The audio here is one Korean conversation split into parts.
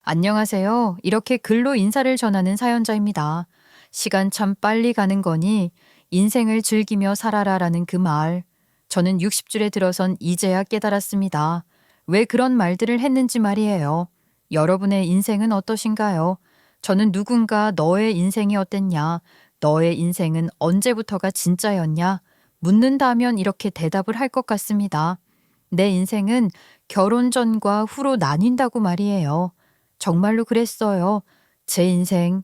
안녕하세요. 이렇게 글로 인사를 전하는 사연자입니다. 시간 참 빨리 가는 거니 인생을 즐기며 살아라라는 그 말. 저는 60줄에 들어선 이제야 깨달았습니다. 왜 그런 말들을 했는지 말이에요. 여러분의 인생은 어떠신가요? 저는 누군가 너의 인생이 어땠냐? 너의 인생은 언제부터가 진짜였냐? 묻는다면 이렇게 대답을 할 것 같습니다. 내 인생은 결혼 전과 후로 나뉜다고 말이에요. 정말로 그랬어요. 제 인생,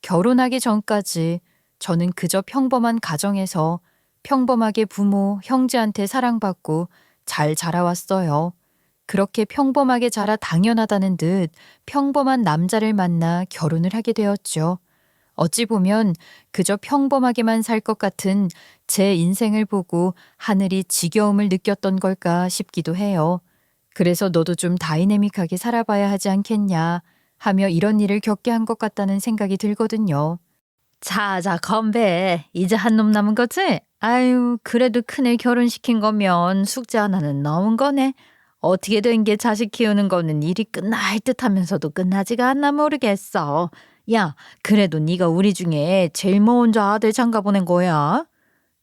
결혼하기 전까지 저는 그저 평범한 가정에서 평범하게 부모, 형제한테 사랑받고 잘 자라왔어요. 그렇게 평범하게 자라 당연하다는 듯 평범한 남자를 만나 결혼을 하게 되었죠. 어찌 보면 그저 평범하게만 살 것 같은 제 인생을 보고 하늘이 지겨움을 느꼈던 걸까 싶기도 해요. 그래서 너도 좀 다이내믹하게 살아봐야 하지 않겠냐 하며 이런 일을 겪게 한 것 같다는 생각이 들거든요. 자자 건배. 이제 한 놈 남은 거지? 아유 그래도 큰애 결혼시킨 거면 숙제 하나는 넣은 거네. 어떻게 된 게 자식 키우는 거는 일이 끝날 듯 하면서도 끝나지가 않나 모르겠어. 야 그래도 네가 우리 중에 제일 먼저 아들 장가 보낸 거야.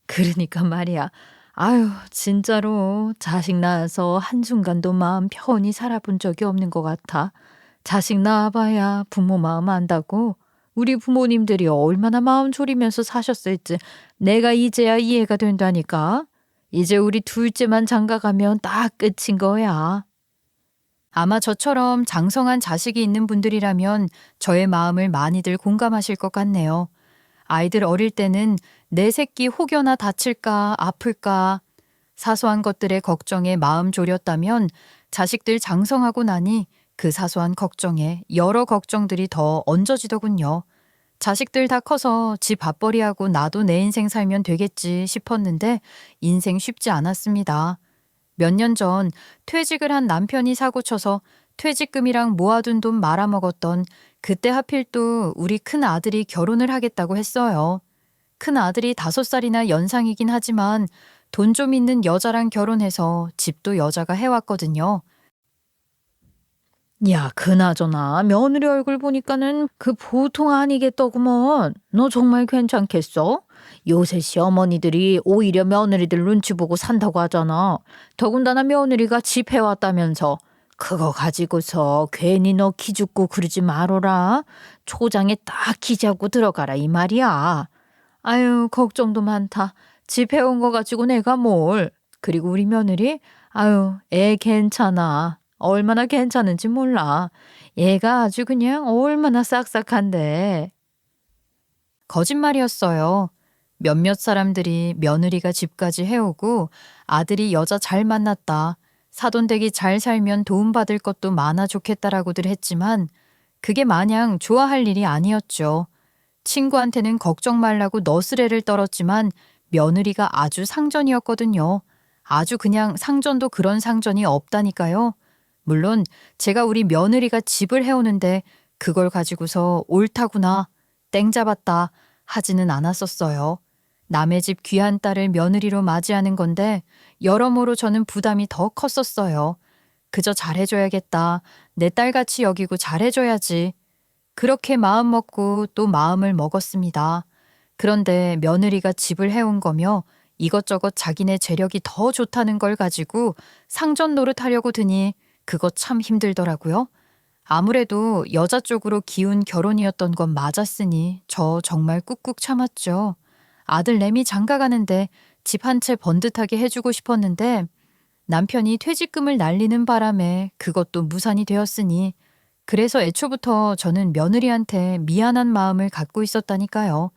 그러니까 말이야. 아유 진짜로 자식 낳아서 한순간도 마음 편히 살아본 적이 없는 것 같아. 자식 낳아봐야 부모 마음 안다고. 우리 부모님들이 얼마나 마음 졸이면서 사셨을지 내가 이제야 이해가 된다니까. 이제 우리 둘째만 장가가면 딱 끝인 거야. 아마 저처럼 장성한 자식이 있는 분들이라면 저의 마음을 많이들 공감하실 것 같네요. 아이들 어릴 때는 내 새끼 혹여나 다칠까 아플까 사소한 것들의 걱정에 마음 졸였다면 자식들 장성하고 나니 그 사소한 걱정에 여러 걱정들이 더 얹어지더군요. 자식들 다 커서 지 밥벌이하고 나도 내 인생 살면 되겠지 싶었는데 인생 쉽지 않았습니다. 몇 년 전 퇴직을 한 남편이 사고쳐서 퇴직금이랑 모아둔 돈 말아먹었던 그때 하필 또 우리 큰 아들이 결혼을 하겠다고 했어요. 큰 아들이 5살이나 연상이긴 하지만 돈 좀 있는 여자랑 결혼해서 집도 여자가 해왔거든요. 야, 그나저나 며느리 얼굴 보니까는 그 보통 아니겠더구먼. 너 정말 괜찮겠어? 요새 시어머니들이 오히려 며느리들 눈치 보고 산다고 하잖아. 더군다나 며느리가 집 해왔다면서. 그거 가지고서 괜히 너 기죽고 그러지 말어라. 초장에 딱 기자고 들어가라 이 말이야. 아유, 걱정도 많다. 집 해온 거 가지고 내가 뭘. 그리고 우리 며느리? 아유, 애 괜찮아. 얼마나 괜찮은지 몰라. 얘가 아주 그냥 얼마나 싹싹한데. 거짓말이었어요. 몇몇 사람들이 며느리가 집까지 해오고 아들이 여자 잘 만났다. 사돈댁이 잘 살면 도움받을 것도 많아 좋겠다라고들 했지만 그게 마냥 좋아할 일이 아니었죠. 친구한테는 걱정 말라고 너스레를 떨었지만 며느리가 아주 상전이었거든요. 아주 그냥 상전도 그런 상전이 없다니까요. 물론 제가 우리 며느리가 집을 해오는데 그걸 가지고서 옳다구나, 땡 잡았다 하지는 않았었어요. 남의 집 귀한 딸을 며느리로 맞이하는 건데 여러모로 저는 부담이 더 컸었어요. 그저 잘해줘야겠다. 내 딸같이 여기고 잘해줘야지. 그렇게 마음 먹고 또 마음을 먹었습니다. 그런데 며느리가 집을 해온 거며 이것저것 자기네 재력이 더 좋다는 걸 가지고 상전 노릇하려고 드니 그거 참 힘들더라고요. 아무래도 여자 쪽으로 기운 결혼이었던 건 맞았으니 저 정말 꾹꾹 참았죠. 아들 내미 장가 가는데 집 한 채 번듯하게 해주고 싶었는데 남편이 퇴직금을 날리는 바람에 그것도 무산이 되었으니 그래서 애초부터 저는 며느리한테 미안한 마음을 갖고 있었다니까요.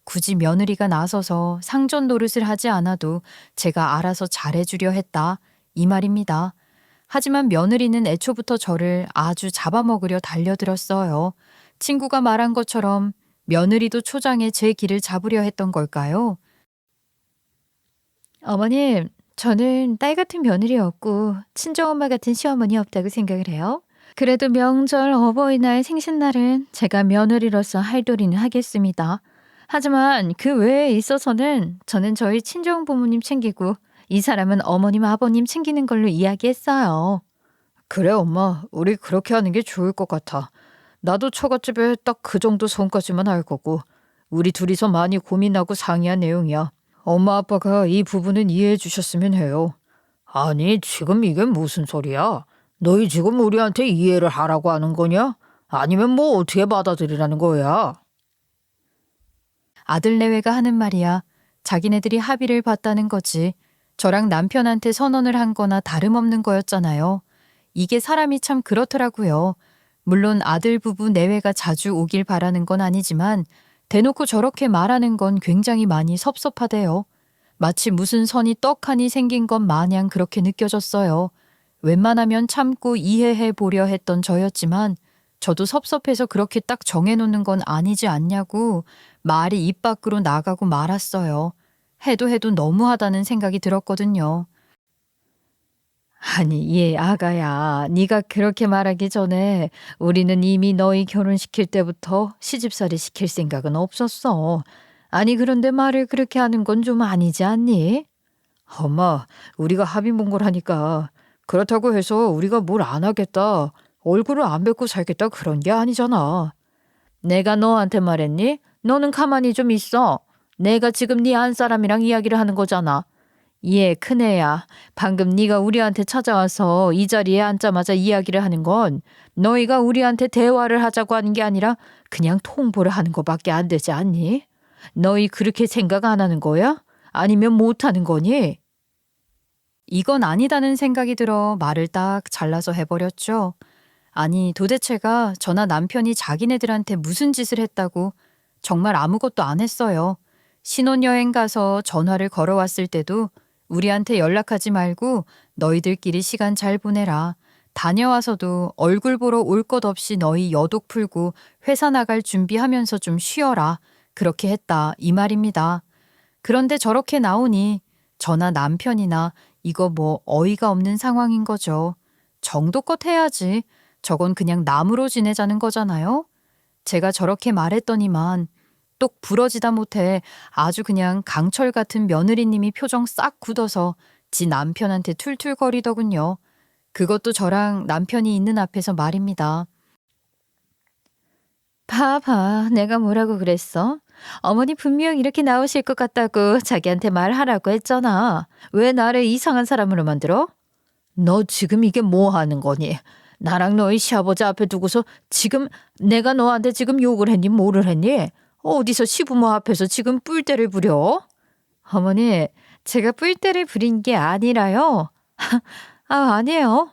굳이 며느리가 나서서 상전 노릇을 하지 않아도 제가 알아서 잘해주려 했다. 이 말입니다. 하지만 며느리는 애초부터 저를 아주 잡아먹으려 달려들었어요. 친구가 말한 것처럼 며느리도 초장에 제 길을 잡으려 했던 걸까요? 어머님, 저는 딸 같은 며느리 없고 친정엄마 같은 시어머니 없다고 생각을 해요. 그래도 명절, 어버이날, 생신날은 제가 며느리로서 할 도리는 하겠습니다. 하지만 그 외에 있어서는 저는 저희 친정 부모님 챙기고 이 사람은 어머님, 아버님 챙기는 걸로 이야기했어요. 그래, 엄마. 우리 그렇게 하는 게 좋을 것 같아. 나도 처갓집에 딱 그 정도 손까지만 알 거고. 우리 둘이서 많이 고민하고 상의한 내용이야. 엄마 아빠가 이 부분은 이해해 주셨으면 해요. 아니, 지금 이게 무슨 소리야? 너희 지금 우리한테 이해를 하라고 하는 거냐? 아니면 뭐 어떻게 받아들이라는 거야? 아들 내외가 하는 말이야. 자기네들이 합의를 봤다는 거지. 저랑 남편한테 선언을 한 거나 다름없는 거였잖아요. 이게 사람이 참 그렇더라고요. 물론 아들 부부 내외가 자주 오길 바라는 건 아니지만 대놓고 저렇게 말하는 건 굉장히 많이 섭섭하대요. 마치 무슨 선이 떡하니 생긴 것 마냥 그렇게 느껴졌어요. 웬만하면 참고 이해해 보려 했던 저였지만 저도 섭섭해서 그렇게 딱 정해놓는 건 아니지 않냐고 말이 입 밖으로 나가고 말았어요. 해도 해도 너무하다는 생각이 들었거든요. 아니, 얘 아가야, 네가 그렇게 말하기 전에 우리는 이미 너희 결혼시킬 때부터 시집살이 시킬 생각은 없었어. 아니, 그런데 말을 그렇게 하는 건 좀 아니지 않니? 엄마, 우리가 합의문고라니까. 그렇다고 해서 우리가 뭘 안 하겠다, 얼굴을 안 뵙고 살겠다 그런 게 아니잖아. 내가 너한테 말했니? 너는 가만히 좀 있어. 내가 지금 네 안사람이랑 이야기를 하는 거잖아. 얘 큰애야. 방금 네가 우리한테 찾아와서 이 자리에 앉자마자 이야기를 하는 건 너희가 우리한테 대화를 하자고 하는 게 아니라 그냥 통보를 하는 거밖에 안 되지 않니? 너희 그렇게 생각 안 하는 거야? 아니면 못 하는 거니? 이건 아니다는 생각이 들어 말을 딱 잘라서 해버렸죠. 아니, 도대체가 저나 남편이 자기네들한테 무슨 짓을 했다고. 정말 아무것도 안 했어요. 신혼여행 가서 전화를 걸어왔을 때도 우리한테 연락하지 말고 너희들끼리 시간 잘 보내라. 다녀와서도 얼굴 보러 올 것 없이 너희 여독 풀고 회사 나갈 준비하면서 좀 쉬어라. 그렇게 했다, 이 말입니다. 그런데 저렇게 나오니 저나 남편이나 이거 뭐 어이가 없는 상황인 거죠. 정도껏 해야지. 저건 그냥 남으로 지내자는 거잖아요. 제가 저렇게 말했더니만 똑 부러지다 못해 아주 그냥 강철 같은 며느리님이 표정 싹 굳어서 지 남편한테 툴툴거리더군요. 그것도 저랑 남편이 있는 앞에서 말입니다. 봐봐, 내가 뭐라고 그랬어? 어머니 분명 이렇게 나오실 것 같다고 자기한테 말하라고 했잖아. 왜 나를 이상한 사람으로 만들어? 너 지금 이게 뭐 하는 거니? 나랑 너희 시아버지 앞에 두고서 지금 내가 너한테 지금 욕을 했니 뭐를 했니? 어디서 시부모 앞에서 지금 뿔대를 부려? 어머니, 제가 뿔대를 부린 게 아니라요. 아, 아니에요.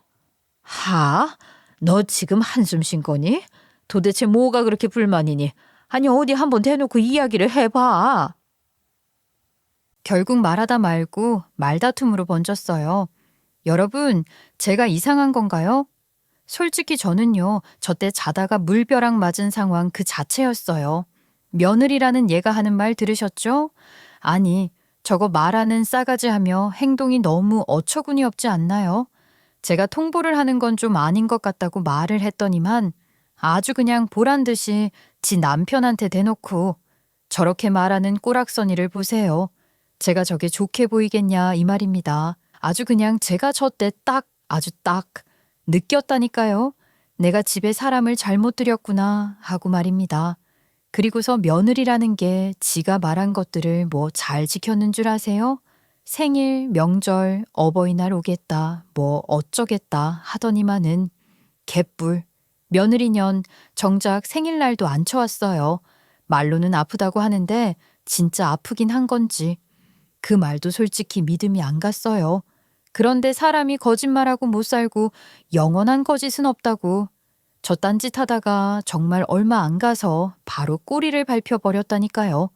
하? 너 지금 한숨 쉰 거니? 도대체 뭐가 그렇게 불만이니? 아니, 어디 한번 대놓고 이야기를 해봐. 결국 말하다 말고 말다툼으로 번졌어요. 여러분, 제가 이상한 건가요? 솔직히 저는요, 저때 자다가 물벼락 맞은 상황 그 자체였어요. 며느리라는 얘가 하는 말 들으셨죠? 아니, 저거 말하는 싸가지 하며 행동이 너무 어처구니 없지 않나요? 제가 통보를 하는 건 좀 아닌 것 같다고 말을 했더니만 아주 그냥 보란 듯이 지 남편한테 대놓고 저렇게 말하는 꼬락서니를 보세요. 제가 저게 좋게 보이겠냐 이 말입니다. 아주 그냥 제가 저때 아주 딱 느꼈다니까요. 내가 집에 사람을 잘못 들였구나 하고 말입니다. 그리고서 며느리라는 게 지가 말한 것들을 뭐 잘 지켰는 줄 아세요? 생일, 명절, 어버이날 오겠다, 뭐 어쩌겠다 하더니만은 개뿔. 며느리년 정작 생일날도 안 쳐왔어요. 말로는 아프다고 하는데 진짜 아프긴 한 건지. 그 말도 솔직히 믿음이 안 갔어요. 그런데 사람이 거짓말하고 못 살고 영원한 거짓은 없다고. 저 딴짓 하다가 정말 얼마 안 가서 바로 꼬리를 밟혀버렸다니까요.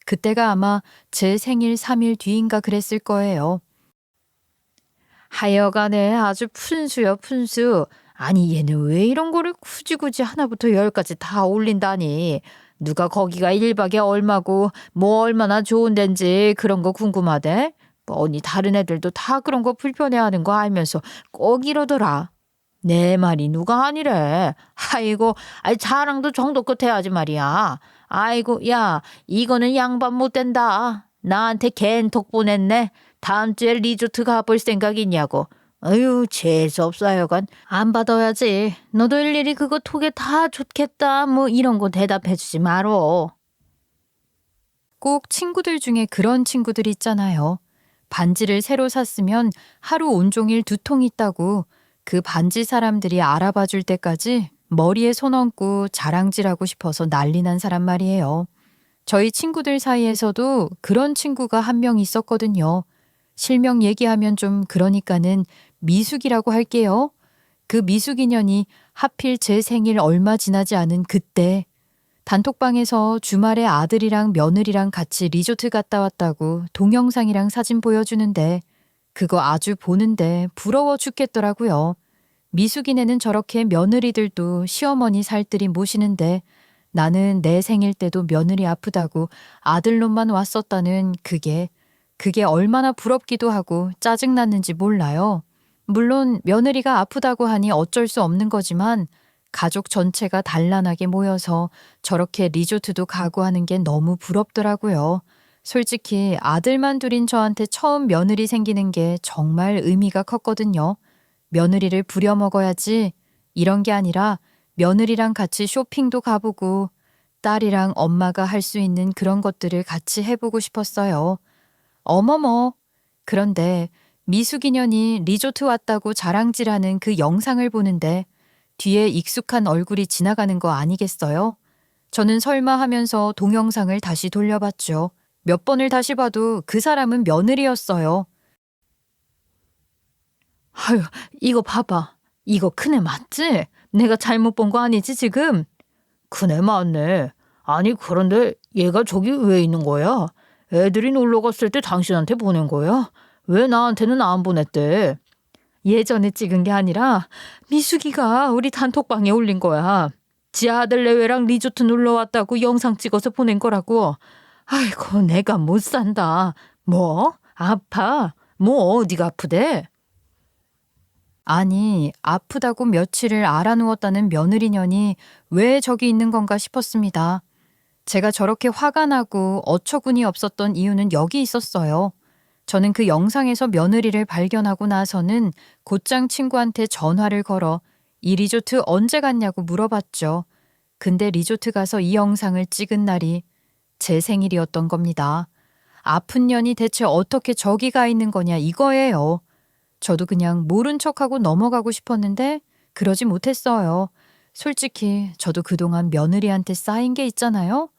그때가 아마 제 생일 3일 뒤인가 그랬을 거예요. 하여간에 아주 푼수요, 푼수. 아니, 얘는 왜 이런 거를 굳이 하나부터 열까지 다 올린다니. 누가 거기가 1박에 얼마고 뭐 얼마나 좋은 데인지 그런 거 궁금하대? 뻔히 다른 애들도 다 그런 거 불편해하는 거 알면서 꼭 이러더라. 내 말이 누가 아니래. 아이고, 아이 자랑도 정도껏 해야지 말이야. 아이고, 야, 이거는 양반 못 된다. 나한테 갠톡 보냈네. 다음 주에 리조트 가볼 생각 있냐고. 아유, 재수없어 하여간. 안 받아야지. 너도 일일이 그거 톡에 다 좋겠다 뭐 이런 거 대답해주지 말어. 꼭 친구들 중에 그런 친구들 있잖아요. 반지를 새로 샀으면 하루 온종일 두통 있다고 그 반지 사람들이 알아봐 줄 때까지 머리에 손 얹고 자랑질하고 싶어서 난리 난 사람 말이에요. 저희 친구들 사이에서도 그런 친구가 한 명 있었거든요. 실명 얘기하면 좀 그러니까는 미숙이라고 할게요. 그 미숙이년이 하필 제 생일 얼마 지나지 않은 그때 단톡방에서 주말에 아들이랑 며느리랑 같이 리조트 갔다 왔다고 동영상이랑 사진 보여주는데 그거 아주 보는데 부러워 죽겠더라고요. 미숙이네는 저렇게 며느리들도 시어머니 살뜰히 모시는데 나는 내 생일 때도 며느리 아프다고 아들놈만 왔었다는 그게 얼마나 부럽기도 하고 짜증났는지 몰라요. 물론 며느리가 아프다고 하니 어쩔 수 없는 거지만 가족 전체가 단란하게 모여서 저렇게 리조트도 가고 하는 게 너무 부럽더라고요. 솔직히 아들만 둘인 저한테 처음 며느리 생기는 게 정말 의미가 컸거든요. 며느리를 부려먹어야지 이런 게 아니라 며느리랑 같이 쇼핑도 가보고 딸이랑 엄마가 할 수 있는 그런 것들을 같이 해보고 싶었어요. 어머머. 그런데 미숙이년이 리조트 왔다고 자랑질하는 그 영상을 보는데 뒤에 익숙한 얼굴이 지나가는 거 아니겠어요? 저는 설마 하면서 동영상을 다시 돌려봤죠. 몇 번을 다시 봐도 그 사람은 며느리였어요. 아유, 이거 봐봐. 이거 큰애 맞지? 내가 잘못 본 거 아니지 지금? 큰애 맞네. 아니 그런데 얘가 저기 왜 있는 거야? 애들이 놀러 갔을 때 당신한테 보낸 거야? 왜 나한테는 안 보냈대? 예전에 찍은 게 아니라 미숙이가 우리 단톡방에 올린 거야. 지 아들 내외랑 리조트 놀러 왔다고 영상 찍어서 보낸 거라고. 아이고 내가 못 산다. 뭐? 아파? 뭐 어디가 아프대? 아니, 아프다고 며칠을 알아누웠다는 며느리년이 왜 저기 있는 건가 싶었습니다. 제가 저렇게 화가 나고 어처구니 없었던 이유는 여기 있었어요. 저는 그 영상에서 며느리를 발견하고 나서는 곧장 친구한테 전화를 걸어 이 리조트 언제 갔냐고 물어봤죠. 근데 리조트 가서 이 영상을 찍은 날이 제 생일이었던 겁니다. 아픈 년이 대체 어떻게 저기 가 있는 거냐 이거예요. 저도 그냥 모른 척하고 넘어가고 싶었는데 그러지 못했어요. 솔직히 저도 그동안 며느리한테 쌓인 게 있잖아요.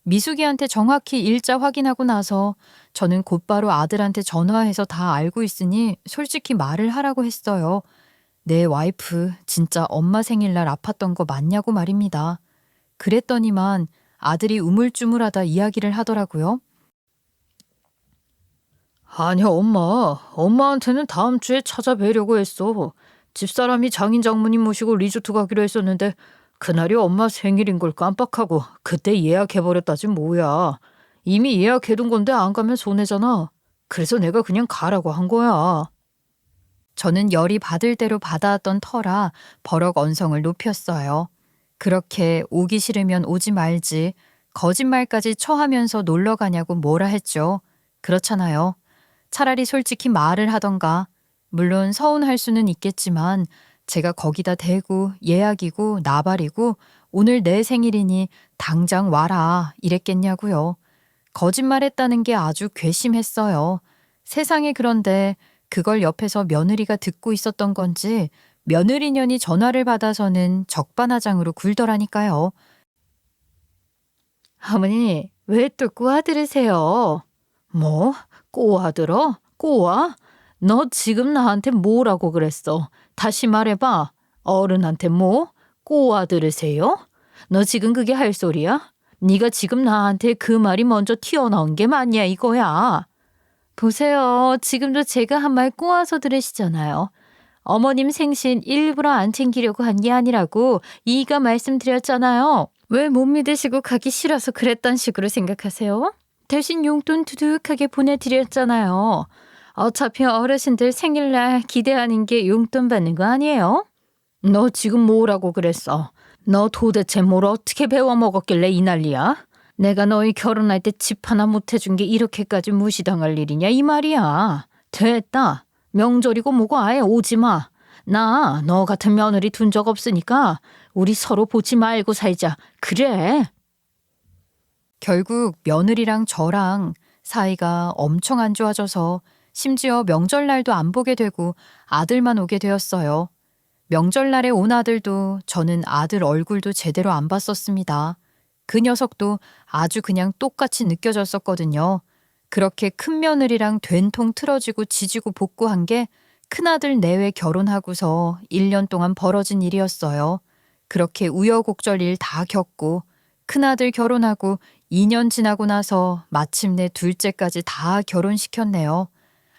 미숙이한테 정확히 일자 확인하고 나서 저는 곧바로 아들한테 전화해서 다 알고 있으니 솔직히 말을 하라고 했어요. 내 와이프 진짜 엄마 생일날 아팠던 거 맞냐고 말입니다. 그랬더니만 아들이 우물쭈물하다 이야기를 하더라고요. 아니야 엄마한테는 다음 주에 찾아뵈려고 했어. 집사람이 장인 장모님 모시고 리조트 가기로 했었는데 그날이 엄마 생일인 걸 깜빡하고 그때 예약해버렸다지 뭐야. 이미 예약해둔 건데 안 가면 손해잖아. 그래서 내가 그냥 가라고 한 거야. 저는 열이 받을 대로 받아왔던 터라 버럭 언성을 높였어요. 그렇게 오기 싫으면 오지 말지 거짓말까지 처하면서 놀러 가냐고 뭐라 했죠. 그렇잖아요. 차라리 솔직히 말을 하던가. 물론 서운할 수는 있겠지만 제가 거기다 대고 예약이고 나발이고 오늘 내 생일이니 당장 와라 이랬겠냐고요. 거짓말했다는 게 아주 괘씸했어요. 세상에 그런데 그걸 옆에서 며느리가 듣고 있었던 건지 며느리년이 전화를 받아서는 적반하장으로 굴더라니까요. 어머니 왜 또 꼬아들으세요? 뭐? 꼬아들어? 꼬아? 너 지금 나한테 뭐라고 그랬어? 다시 말해봐. 어른한테 뭐? 꼬아들으세요? 너 지금 그게 할 소리야? 네가 지금 나한테 그 말이 먼저 튀어나온 게 맞냐 이거야. 보세요. 지금도 제가 한 말 꼬아서 들으시잖아요. 어머님 생신 일부러 안 챙기려고 한 게 아니라고 이가 말씀드렸잖아요. 왜 못 믿으시고 가기 싫어서 그랬단 식으로 생각하세요? 대신 용돈 두둑하게 보내드렸잖아요. 어차피 어르신들 생일날 기대하는 게 용돈 받는 거 아니에요? 너 지금 뭐라고 그랬어? 너 도대체 뭘 어떻게 배워먹었길래 이 난리야? 내가 너희 결혼할 때 집 하나 못 해준 게 이렇게까지 무시당할 일이냐 이 말이야. 됐다. 명절이고 뭐고 아예 오지 마. 나 너 같은 며느리 둔 적 없으니까 우리 서로 보지 말고 살자. 그래. 결국 며느리랑 저랑 사이가 엄청 안 좋아져서 심지어 명절날도 안 보게 되고 아들만 오게 되었어요. 명절날에 온 아들도 저는 아들 얼굴도 제대로 안 봤었습니다. 그 녀석도 아주 그냥 똑같이 느껴졌었거든요. 그렇게 큰 며느리랑 된통 틀어지고 지지고 볶고한 게 큰아들 내외 결혼하고서 1년 동안 벌어진 일이었어요. 그렇게 우여곡절 일 다 겪고 큰아들 결혼하고 2년 지나고 나서 마침내 둘째까지 다 결혼시켰네요.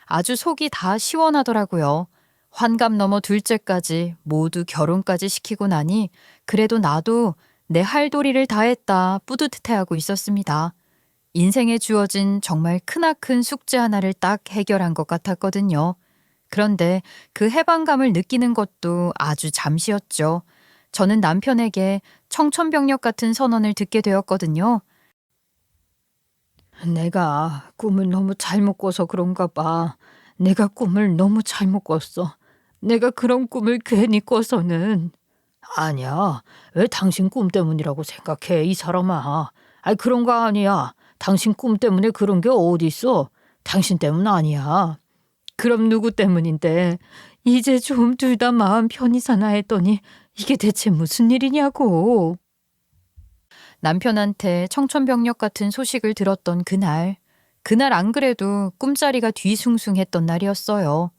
아주 속이 다 시원하더라고요. 환갑 넘어 둘째까지 모두 결혼까지 시키고 나니 그래도 나도 내 할 도리를 다 했다 뿌듯해하고 있었습니다. 인생에 주어진 정말 크나큰 숙제 하나를 딱 해결한 것 같았거든요. 그런데 그 해방감을 느끼는 것도 아주 잠시였죠. 저는 남편에게 청천벽력 같은 선언을 듣게 되었거든요. 내가 꿈을 너무 잘못 꿔서 그런가 봐. 내가 꿈을 너무 잘못 꿨어. 내가 그런 꿈을 괜히 꿔서는. 아니야. 왜 당신 꿈 때문이라고 생각해, 이 사람아. 아이, 그런 거 아니야. 당신 꿈 때문에 그런 게 어디 있어. 당신 때문 아니야. 그럼 누구 때문인데. 이제 좀 둘 다 마음 편히 사나 했더니 이게 대체 무슨 일이냐고. 남편한테 청천벽력 같은 소식을 들었던 그날 안 그래도 꿈자리가 뒤숭숭했던 날이었어요.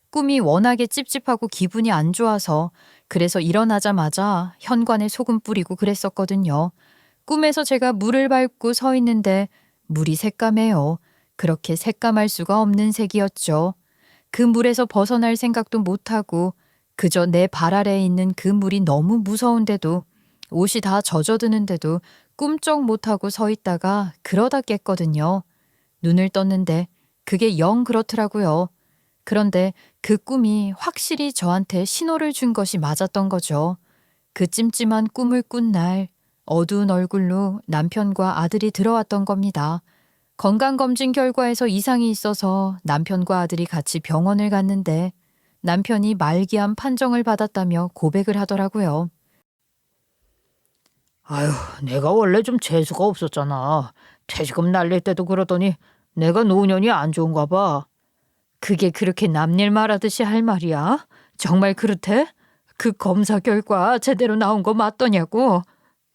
꿈이 워낙에 찝찝하고 기분이 안 좋아서 그래서 일어나자마자 현관에 소금 뿌리고 그랬었거든요. 꿈에서 제가 물을 밟고 서 있는데 물이 새까매요. 그렇게 새까말 수가 없는 색이었죠. 그 물에서 벗어날 생각도 못하고 그저 내 발 아래에 있는 그 물이 너무 무서운데도 옷이 다 젖어드는데도 꿈쩍 못하고 서 있다가 그러다 깼거든요. 눈을 떴는데 그게 영 그렇더라고요. 그런데 그 꿈이 확실히 저한테 신호를 준 것이 맞았던 거죠. 그 찜찜한 꿈을 꾼 날 어두운 얼굴로 남편과 아들이 들어왔던 겁니다. 건강검진 결과에서 이상이 있어서 남편과 아들이 같이 병원을 갔는데 남편이 말기암 판정을 받았다며 고백을 하더라고요. 아유, 내가 원래 좀 재수가 없었잖아. 퇴직금 날릴 때도 그러더니 내가 노년이 안 좋은가 봐. 그게 그렇게 남일 말하듯이 할 말이야? 정말 그렇대? 그 검사 결과 제대로 나온 거 맞더냐고?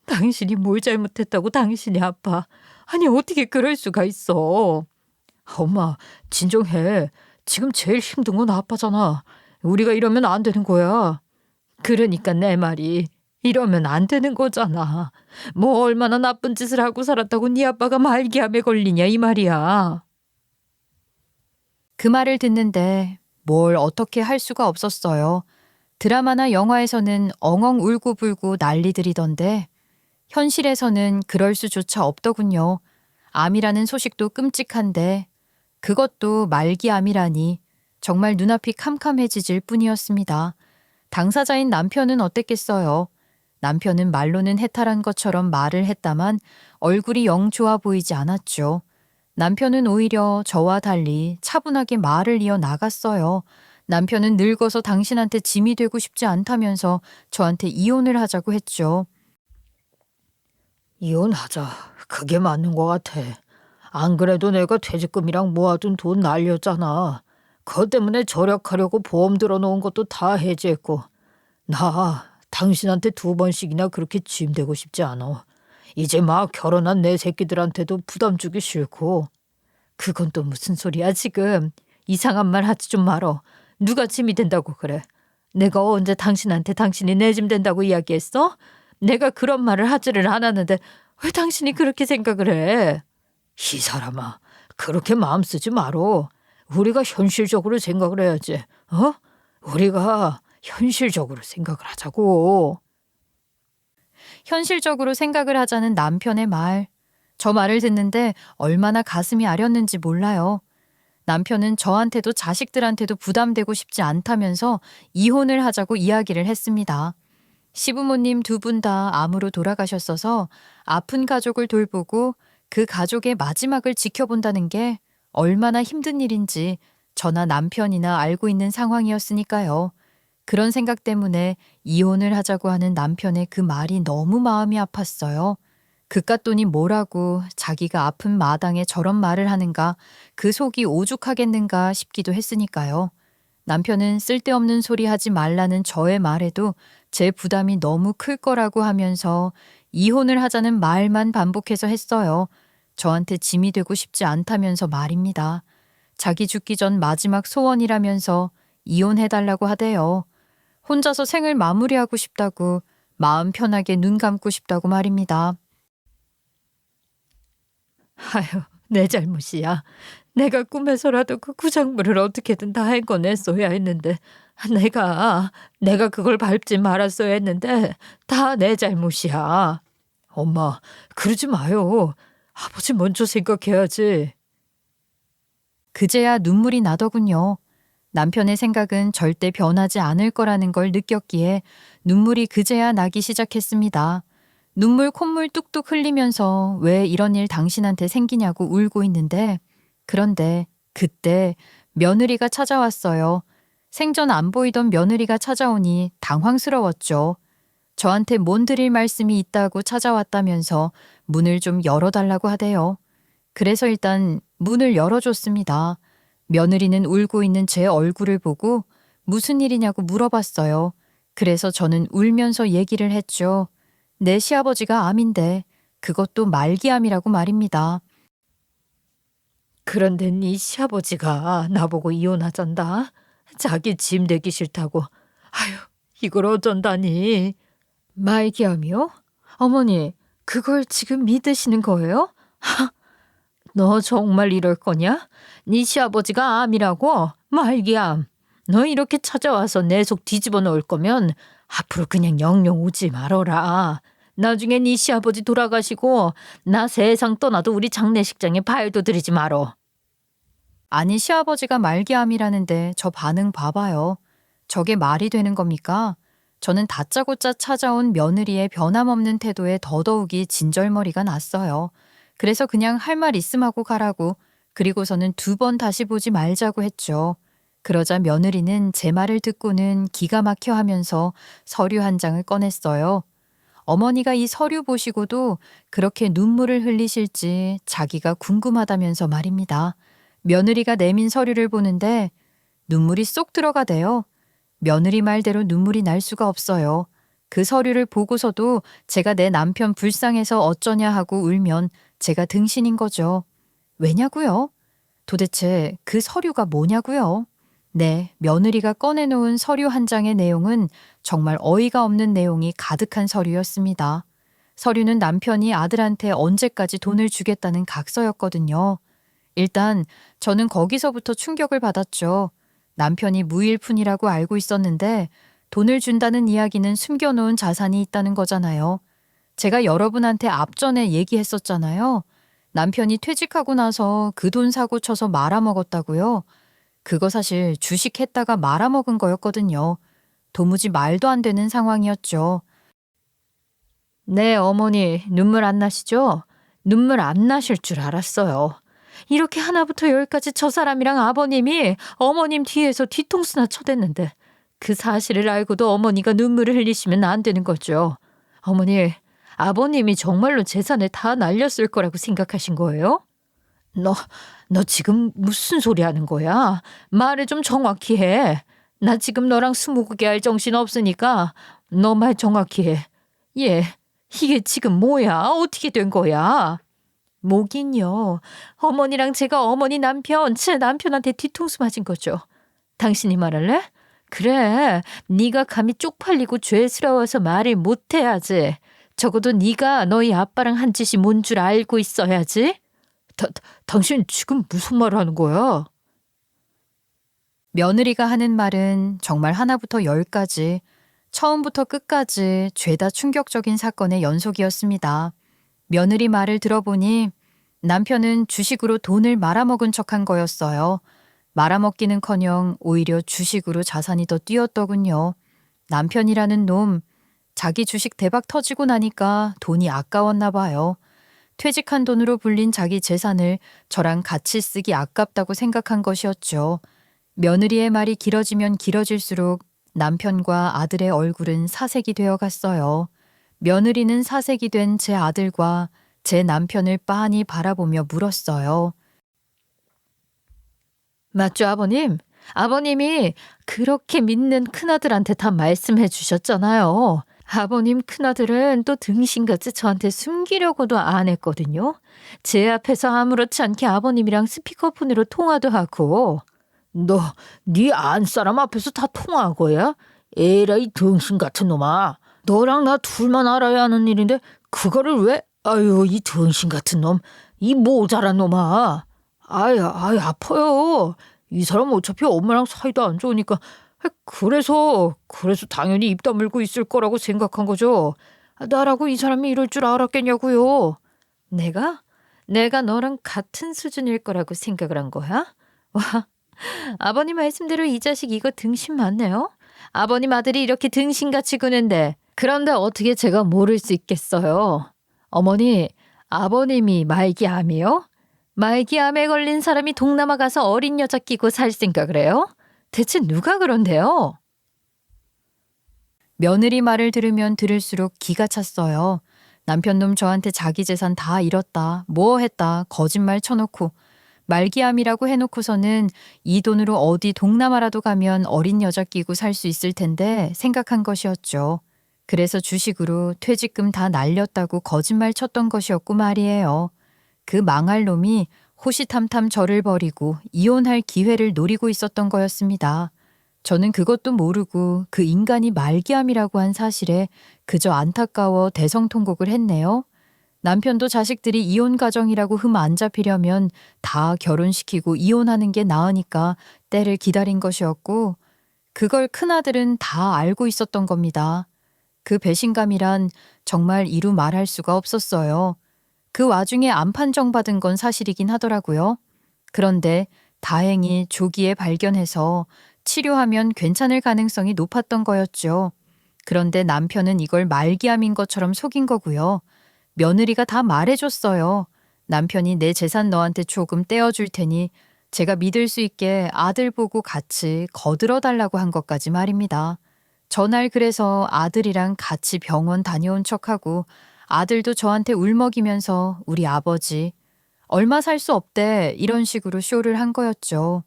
당신이 뭘 잘못했다고 당신이 아파. 아니, 어떻게 그럴 수가 있어. 엄마, 진정해. 지금 제일 힘든 건 아빠잖아. 우리가 이러면 안 되는 거야. 그러니까 내 말이 이러면 안 되는 거잖아. 뭐 얼마나 나쁜 짓을 하고 살았다고 네 아빠가 말기암에 걸리냐 이 말이야. 그 말을 듣는데 뭘 어떻게 할 수가 없었어요. 드라마나 영화에서는 엉엉 울고불고 난리들이던데 현실에서는 그럴 수조차 없더군요. 암이라는 소식도 끔찍한데 그것도 말기암이라니 정말 눈앞이 캄캄해지질 뿐이었습니다. 당사자인 남편은 어땠겠어요? 남편은 말로는 해탈한 것처럼 말을 했다만 얼굴이 영 좋아 보이지 않았죠. 남편은 오히려 저와 달리 차분하게 말을 이어 나갔어요. 남편은 늙어서 당신한테 짐이 되고 싶지 않다면서 저한테 이혼을 하자고 했죠. 이혼하자. 그게 맞는 것 같아. 안 그래도 내가 퇴직금이랑 모아둔 돈 날렸잖아. 그것 때문에 절약하려고 보험 들어놓은 것도 다 해지했고. 나 당신한테 2번씩이나 그렇게 짐되고 싶지 않아. 이제 막 결혼한 내 새끼들한테도 부담 주기 싫고. 그건 또 무슨 소리야 지금. 이상한 말 하지 좀 말어. 누가 짐이 된다고 그래. 내가 언제 당신한테 당신이 내 짐 된다고 이야기했어? 내가 그런 말을 하지를 않았는데 왜 당신이 그렇게 생각을 해? 이 사람아, 그렇게 마음 쓰지 말어. 우리가 현실적으로 생각을 해야지. 어? 우리가 현실적으로 생각을 하자고. 현실적으로 생각을 하자는 남편의 말. 저 말을 듣는데 얼마나 가슴이 아렸는지 몰라요. 남편은 저한테도 자식들한테도 부담되고 싶지 않다면서 이혼을 하자고 이야기를 했습니다. 시부모님 2분 다 암으로 돌아가셨어서 아픈 가족을 돌보고 그 가족의 마지막을 지켜본다는 게 얼마나 힘든 일인지 저나 남편이나 알고 있는 상황이었으니까요. 그런 생각 때문에 이혼을 하자고 하는 남편의 그 말이 너무 마음이 아팠어요. 그깟 돈이 뭐라고 자기가 아픈 마당에 저런 말을 하는가, 그 속이 오죽하겠는가 싶기도 했으니까요. 남편은 쓸데없는 소리 하지 말라는 저의 말에도 제 부담이 너무 클 거라고 하면서 이혼을 하자는 말만 반복해서 했어요. 저한테 짐이 되고 싶지 않다면서 말입니다. 자기 죽기 전 마지막 소원이라면서 이혼해달라고 하대요. 혼자서 생을 마무리하고 싶다고, 마음 편하게 눈 감고 싶다고 말입니다. 아유, 내 잘못이야. 내가 꿈에서라도 그 구작물을 어떻게든 다 해궈냈어야 했는데 내가 그걸 밟지 말았어야 했는데 다 내 잘못이야. 엄마, 그러지 마요. 아버지 먼저 생각해야지. 그제야 눈물이 나더군요. 남편의 생각은 절대 변하지 않을 거라는 걸 느꼈기에 눈물이 그제야 나기 시작했습니다. 눈물 콧물 뚝뚝 흘리면서 왜 이런 일 당신한테 생기냐고 울고 있는데, 그런데 그때 며느리가 찾아왔어요. 생전 안 보이던 며느리가 찾아오니 당황스러웠죠. 저한테 뭔 드릴 말씀이 있다고 찾아왔다면서 문을 좀 열어달라고 하대요. 그래서 일단 문을 열어줬습니다. 며느리는 울고 있는 제 얼굴을 보고 무슨 일이냐고 물어봤어요. 그래서 저는 울면서 얘기를 했죠. 내 시아버지가 암인데 그것도 말기암이라고 말입니다. 그런데 네 시아버지가 나보고 이혼하잔다. 자기 짐 되기 싫다고. 아유, 이걸 어쩐다니. 말기암이요? 어머니, 그걸 지금 믿으시는 거예요? 너 정말 이럴 거냐? 네 시아버지가 암이라고? 말기암. 너 이렇게 찾아와서 내 속 뒤집어 놓을 거면 앞으로 그냥 영영 오지 말어라. 나중에 네 시아버지 돌아가시고 나 세상 떠나도 우리 장례식장에 발도 들이지 말어. 아니 시아버지가 말기암이라는데 저 반응 봐봐요. 저게 말이 되는 겁니까? 저는 다짜고짜 찾아온 며느리의 변함없는 태도에 더더욱이 진절머리가 났어요. 그래서 그냥 할 말 있음 하고 가라고, 그리고서는 2번 다시 보지 말자고 했죠. 그러자 며느리는 제 말을 듣고는 기가 막혀 하면서 서류 한 장을 꺼냈어요. 어머니가 이 서류 보시고도 그렇게 눈물을 흘리실지 자기가 궁금하다면서 말입니다. 며느리가 내민 서류를 보는데 눈물이 쏙 들어가대요. 며느리 말대로 눈물이 날 수가 없어요. 그 서류를 보고서도 제가 내 남편 불쌍해서 어쩌냐 하고 울면 제가 등신인 거죠. 왜냐고요? 도대체 그 서류가 뭐냐고요? 네, 며느리가 꺼내놓은 서류 한 장의 내용은 정말 어이가 없는 내용이 가득한 서류였습니다. 서류는 남편이 아들한테 언제까지 돈을 주겠다는 각서였거든요. 일단 저는 거기서부터 충격을 받았죠. 남편이 무일푼이라고 알고 있었는데 돈을 준다는 이야기는 숨겨놓은 자산이 있다는 거잖아요. 제가 여러분한테 앞전에 얘기했었잖아요. 남편이 퇴직하고 나서 그 돈 사고 쳐서 말아먹었다고요. 그거 사실 주식했다가 말아먹은 거였거든요. 도무지 말도 안 되는 상황이었죠. 네, 어머니, 눈물 안 나시죠? 눈물 안 나실 줄 알았어요. 이렇게 하나부터 열까지 저 사람이랑 아버님이 어머님 뒤에서 뒤통수나 쳐댔는데 그 사실을 알고도 어머니가 눈물을 흘리시면 안 되는 거죠. 어머니, 아버님이 정말로 재산을 다 날렸을 거라고 생각하신 거예요? 너 지금 무슨 소리 하는 거야? 말을 좀 정확히 해. 나 지금 너랑 스무고개 할 정신 없으니까 너 말 정확히 해. 예, 이게 지금 뭐야? 어떻게 된 거야? 뭐긴요. 어머니랑 제가 어머니 남편, 제 남편한테 뒤통수 맞은 거죠. 당신이 말할래? 그래, 네가 감히 쪽팔리고 죄스러워서 말을 못해야지. 적어도 네가 너희 아빠랑 한 짓이 뭔 줄 알고 있어야지. 당신 지금 무슨 말을 하는 거야? 며느리가 하는 말은 정말 하나부터 열까지, 처음부터 끝까지 죄다 충격적인 사건의 연속이었습니다. 며느리 말을 들어보니 남편은 주식으로 돈을 말아먹은 척한 거였어요. 말아먹기는커녕 오히려 주식으로 자산이 더 뛰었더군요. 남편이라는 놈, 자기 주식 대박 터지고 나니까 돈이 아까웠나 봐요. 퇴직한 돈으로 불린 자기 재산을 저랑 같이 쓰기 아깝다고 생각한 것이었죠. 며느리의 말이 길어지면 길어질수록 남편과 아들의 얼굴은 사색이 되어 갔어요. 며느리는 사색이 된 제 아들과 제 남편을 빤히 바라보며 물었어요. 맞죠, 아버님? 아버님이 그렇게 믿는 큰아들한테 다 말씀해 주셨잖아요. 아버님 큰아들은 또 등신같이 저한테 숨기려고도 안 했거든요. 제 앞에서 아무렇지 않게 아버님이랑 스피커폰으로 통화도 하고. 너, 네 안사람 앞에서 다 통화한 거야? 에라이 등신 같은 놈아. 너랑 나 둘만 알아야 하는 일인데 그거를 왜? 아유, 이 등신 같은 놈. 이 모자란 놈아. 아이 아파요. 이 사람 어차피 엄마랑 사이도 안 좋으니까 그래서 당연히 입 다물고 있을 거라고 생각한 거죠. 나라고 이 사람이 이럴 줄 알았겠냐고요. 내가 너랑 같은 수준일 거라고 생각을 한 거야? 와, 아버님 말씀대로 이 자식 이거 등신 맞네요. 아버님 아들이 이렇게 등신같이 구는데 그런데 어떻게 제가 모를 수 있겠어요. 어머니, 아버님이 말기암이요? 말기암에 걸린 사람이 동남아 가서 어린 여자 끼고 살 생각을 해요? 대체 누가 그런데요? 며느리 말을 들으면 들을수록 기가 찼어요. 남편놈 저한테 자기 재산 다 잃었다, 뭐 했다, 거짓말 쳐놓고 말기암이라고 해놓고서는 이 돈으로 어디 동남아라도 가면 어린 여자 끼고 살 수 있을 텐데 생각한 것이었죠. 그래서 주식으로 퇴직금 다 날렸다고 거짓말 쳤던 것이었고 말이에요. 그 망할 놈이 호시탐탐 저를 버리고 이혼할 기회를 노리고 있었던 거였습니다. 저는 그것도 모르고 그 인간이 말기암이라고 한 사실에 그저 안타까워 대성통곡을 했네요. 남편도 자식들이 이혼 가정이라고 흠 안 잡히려면 다 결혼시키고 이혼하는 게 나으니까 때를 기다린 것이었고 그걸 큰아들은 다 알고 있었던 겁니다. 그 배신감이란 정말 이루 말할 수가 없었어요. 그 와중에 암 판정받은 건 사실이긴 하더라고요. 그런데 다행히 조기에 발견해서 치료하면 괜찮을 가능성이 높았던 거였죠. 그런데 남편은 이걸 말기암인 것처럼 속인 거고요. 며느리가 다 말해줬어요. 남편이 내 재산 너한테 조금 떼어줄 테니 제가 믿을 수 있게 아들 보고 같이 거들어 달라고 한 것까지 말입니다. 전날 그래서 아들이랑 같이 병원 다녀온 척하고 아들도 저한테 울먹이면서 우리 아버지 얼마 살 수 없대 이런 식으로 쇼를 한 거였죠.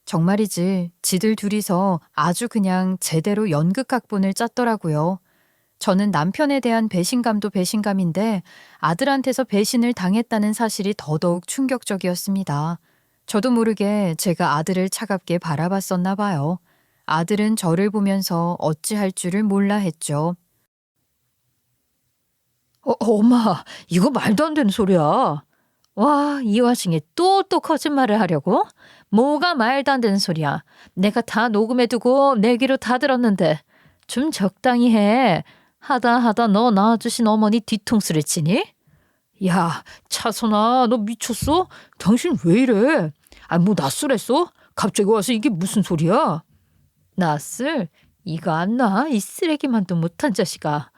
정말이지 지들 둘이서 아주 그냥 제대로 연극 각본을 짰더라고요. 저는 남편에 대한 배신감도 배신감인데 아들한테서 배신을 당했다는 사실이 더더욱 충격적이었습니다. 저도 모르게 제가 아들을 차갑게 바라봤었나 봐요. 아들은 저를 보면서 어찌할 줄을 몰라 했죠. 엄마, 이거 말도 안 되는 소리야. 와, 이 와중에 또 거짓말을 하려고? 뭐가 말도 안 되는 소리야. 내가 다 녹음해두고 내 귀로 다 들었는데 좀 적당히 해. 하다 너 낳아주신 어머니 뒤통수를 치니? 야, 차선아, 너 미쳤어? 당신 왜 이래? 뭐 낯설했어? 갑자기 와서 이게 무슨 소리야? 낯을? 이거 안 나? 이 쓰레기만도 못한 자식아.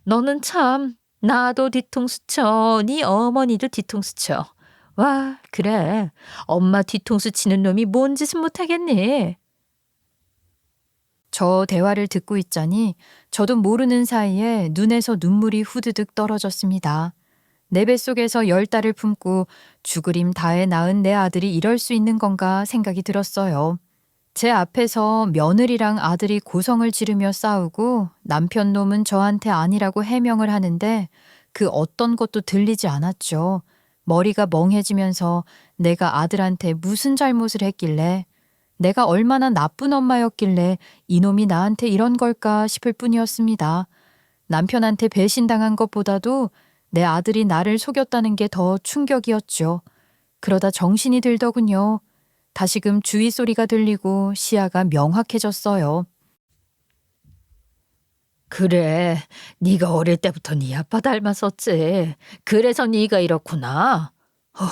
너는 참 나도 뒤통수 쳐. 네 어머니도 뒤통수 쳐. 와, 그래. 엄마 뒤통수 치는 놈이 뭔 짓은 못하겠니? 저 대화를 듣고 있자니 저도 모르는 사이에 눈에서 눈물이 후드득 떨어졌습니다. 내 뱃속에서 10달을 품고 죽으림 다해 낳은 내 아들이 이럴 수 있는 건가 생각이 들었어요. 제 앞에서 며느리랑 아들이 고성을 지르며 싸우고 남편 놈은 저한테 아니라고 해명을 하는데 그 어떤 것도 들리지 않았죠. 머리가 멍해지면서 내가 아들한테 무슨 잘못을 했길래 내가 얼마나 나쁜 엄마였길래 이놈이 나한테 이런 걸까 싶을 뿐이었습니다. 남편한테 배신당한 것보다도 내 아들이 나를 속였다는 게 더 충격이었죠. 그러다 정신이 들더군요. 다시금 주위 소리가 들리고 시야가 명확해졌어요. 그래, 네가 어릴 때부터 네 아빠 닮았었지. 그래서 네가 이렇구나.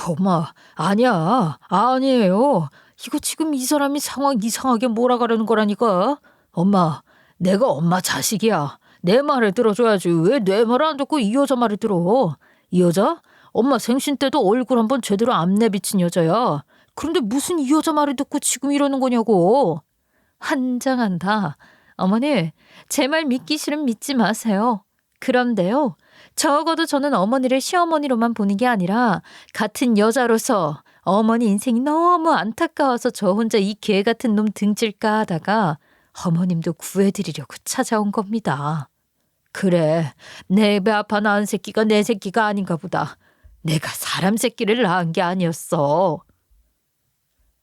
엄마, 아니야. 아니에요. 이거 지금 이 사람이 상황 이상하게 몰아가려는 거라니까. 엄마, 내가 엄마 자식이야. 내 말을 들어줘야지. 왜 내 말 안 듣고 이 여자 말을 들어? 이 여자? 엄마 생신 때도 얼굴 한번 제대로 안 내비친 여자야. 그런데 무슨 이 여자 말을 듣고 지금 이러는 거냐고. 환장한다. 어머니, 제 말 믿기 싫으면 믿지 마세요. 그런데요, 적어도 저는 어머니를 시어머니로만 보는 게 아니라 같은 여자로서 어머니 인생이 너무 안타까워서 저 혼자 이 개 같은 놈 등질까 하다가 어머님도 구해드리려고 찾아온 겁니다. 그래, 내 배 아파 낳은 새끼가 내 새끼가 아닌가 보다. 내가 사람 새끼를 낳은 게 아니었어.